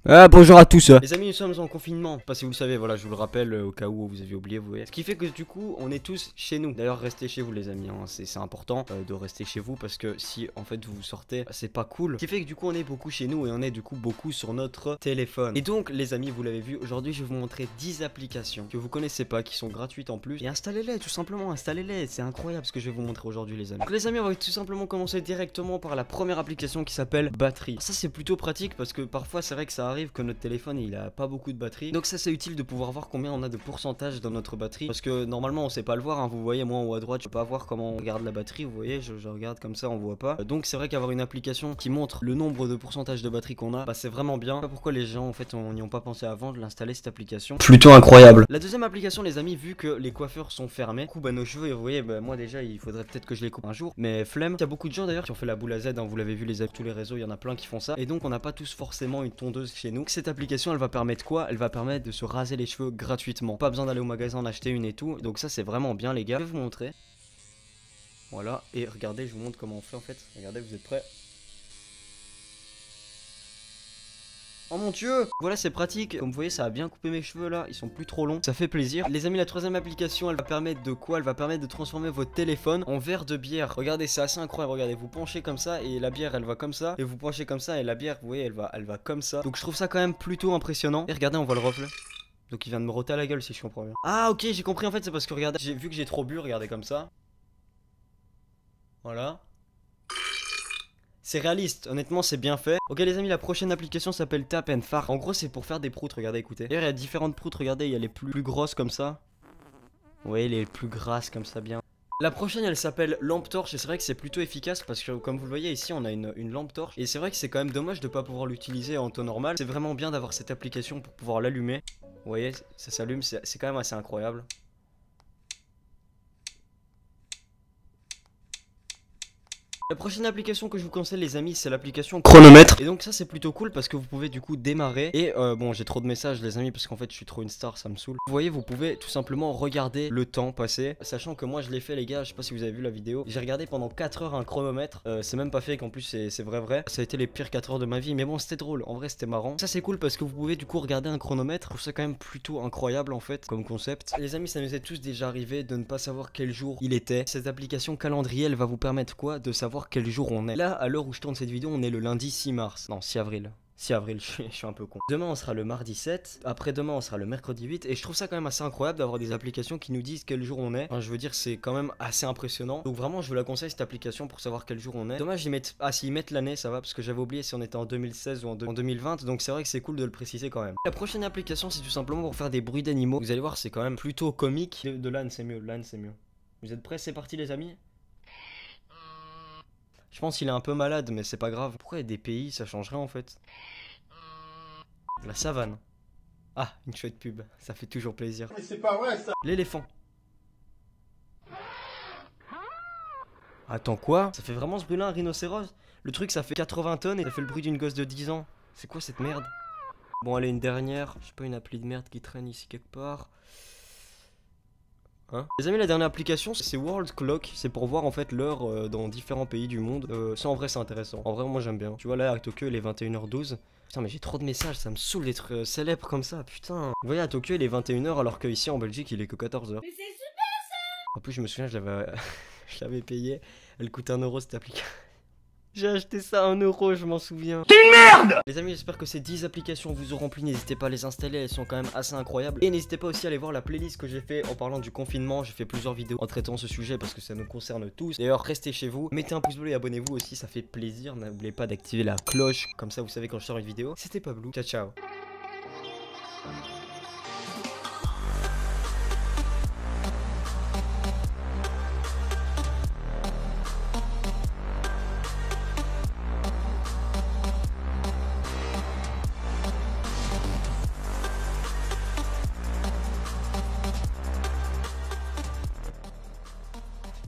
Ah, bonjour à tous. Les amis, nous sommes en confinement. Je sais pas si vous le savez, voilà, je vous le rappelle au cas où vous aviez oublié, vous voyez. Ce qui fait que du coup, on est tous chez nous. D'ailleurs, restez chez vous, les amis. Hein. C'est important de rester chez vous parce que si en fait vous sortez, c'est pas cool. Ce qui fait que du coup, on est beaucoup chez nous et on est du coup beaucoup sur notre téléphone. Et donc, les amis, vous l'avez vu, aujourd'hui, je vais vous montrer 10 applications que vous connaissez pas, qui sont gratuites en plus. Et installez-les, tout simplement, installez-les. C'est incroyable ce que je vais vous montrer aujourd'hui, les amis. Donc, les amis, on va tout simplement commencer directement par la première application qui s'appelle Batterie. Ça, c'est plutôt pratique parce que parfois, c'est vrai que ça arrive que notre téléphone il a pas beaucoup de batterie, donc ça c'est utile de pouvoir voir combien on a de pourcentage dans notre batterie, parce que normalement on sait pas le voir, hein. Vous voyez, moi en haut à droite je peux pas voir comment on regarde la batterie, vous voyez, je regarde comme ça, on voit pas, donc c'est vrai qu'avoir une application qui montre le nombre de pourcentage de batterie qu'on a, bah c'est vraiment bien. Pourquoi les gens en fait n'y ont pas pensé avant de l'installer, cette application plutôt incroyable. La deuxième application, les amis, vu que les coiffeurs sont fermés, du coup bah nos cheveux, vous voyez, bah moi déjà il faudrait peut-être que je les coupe un jour, mais flemme. Il y a beaucoup de gens d'ailleurs qui ont fait la boule à Z, hein. Vous l'avez vu, tous les réseaux, il y en a plein qui font ça, et donc on n'a pas tous forcément une tondeuse chez nous. Cette application elle va permettre quoi? Elle va permettre de se raser les cheveux gratuitement. Pas besoin d'aller au magasin en acheter une et tout. Donc ça c'est vraiment bien, les gars. Je vais vous montrer. Voilà. Et regardez, je vous montre comment on fait en fait. Regardez, vous êtes prêts? Oh mon dieu! Voilà, c'est pratique. Comme vous voyez, ça a bien coupé mes cheveux là. Ils sont plus trop longs. Ça fait plaisir. Les amis, la troisième application, elle va permettre de quoi? Elle va permettre de transformer votre téléphone en verre de bière. Regardez, c'est assez incroyable. Regardez, vous penchez comme ça et la bière elle va comme ça. Et vous penchez comme ça et la bière, vous voyez, elle va comme ça. Donc je trouve ça quand même plutôt impressionnant. Et regardez, on voit le reflet. Donc il vient de me roter à la gueule si je comprends bien. Ah ok, j'ai compris en fait, c'est parce que regardez, j'ai vu que j'ai trop bu, regardez comme ça. Voilà. C'est réaliste, honnêtement c'est bien fait. Ok les amis, la prochaine application s'appelle Tap and Fart. En gros c'est pour faire des proutes, regardez, écoutez. D'ailleurs il y a différentes proutes, regardez, il y a les plus grosses comme ça. Vous voyez, les plus grasses comme ça bien. La prochaine elle s'appelle lampe torche et c'est vrai que c'est plutôt efficace parce que comme vous le voyez ici on a une lampe torche. Et c'est vrai que c'est quand même dommage de pas pouvoir l'utiliser en temps normal. C'est vraiment bien d'avoir cette application pour pouvoir l'allumer. Vous voyez, ça s'allume, c'est quand même assez incroyable. La prochaine application que je vous conseille les amis, c'est l'application chronomètre. Et donc ça c'est plutôt cool parce que vous pouvez du coup démarrer. Et bon, j'ai trop de messages les amis parce qu'en fait je suis trop une star, ça me saoule. Vous voyez, vous pouvez tout simplement regarder le temps passer. Sachant que moi je l'ai fait les gars, je sais pas si vous avez vu la vidéo. J'ai regardé pendant 4 heures un chronomètre. C'est même pas fake, en plus c'est vrai. Ça a été les pires 4 heures de ma vie. Mais bon, c'était drôle, en vrai c'était marrant. Ça c'est cool parce que vous pouvez du coup regarder un chronomètre. Je trouve ça quand même plutôt incroyable en fait comme concept. Les amis, ça nous est tous déjà arrivé de ne pas savoir quel jour il était. Cette application calendrier, elle va vous permettre quoi? De savoir quel jour on est. Là, à l'heure où je tourne cette vidéo, on est le lundi 6 mars. Non, 6 avril. 6 avril, je suis un peu con. Demain, on sera le mardi 7. Après demain, on sera le mercredi 8. Et je trouve ça quand même assez incroyable d'avoir des applications qui nous disent quel jour on est. Enfin, je veux dire, c'est quand même assez impressionnant. Donc vraiment, je vous la conseille cette application pour savoir quel jour on est. Dommage, ils mettent... Ah, s'ils mettent l'année, ça va. Parce que j'avais oublié si on était en 2016 ou en 2020. Donc c'est vrai que c'est cool de le préciser quand même. La prochaine application, c'est tout simplement pour faire des bruits d'animaux. Vous allez voir, c'est quand même plutôt comique. De l'âne, c'est mieux. L'âne, c'est mieux. Vous êtes prêts? C'est parti, les amis? Je pense qu'il est un peu malade, mais c'est pas grave. Pourquoi il y a des pays, ça changerait en fait? La savane. Ah, une chouette pub, ça fait toujours plaisir. Mais c'est pas vrai ça. L'éléphant. Attends, quoi? Ça fait vraiment ce bruit-là, un rhinocéros? Le truc, ça fait 80 tonnes et ça fait le bruit d'une gosse de 10 ans. C'est quoi cette merde? Bon, allez, une dernière. Je sais pas, une appli de merde qui traîne ici quelque part. Hein? Les amis, la dernière application c'est World Clock, c'est pour voir en fait l'heure dans différents pays du monde. Ça en vrai c'est intéressant, en vrai moi j'aime bien. Tu vois là à Tokyo il est 21h12. Putain mais j'ai trop de messages, ça me saoule d'être célèbre comme ça, putain. Vous voyez à Tokyo il est 21h alors que ici en Belgique il est que 14h. Mais c'est super ça. En plus je me souviens je l'avais payé, elle coûte 1 euro cette application. J'ai acheté ça à 1 euro, je m'en souviens. T'es une merde! Les amis, j'espère que ces 10 applications vous auront plu. N'hésitez pas à les installer, elles sont quand même assez incroyables. Et n'hésitez pas aussi à aller voir la playlist que j'ai fait en parlant du confinement. J'ai fait plusieurs vidéos en traitant ce sujet parce que ça nous concerne tous. D'ailleurs, restez chez vous, mettez un pouce bleu et abonnez-vous aussi, ça fait plaisir. N'oubliez pas d'activer la cloche, comme ça vous savez quand je sors une vidéo. C'était Pablou, ciao ciao.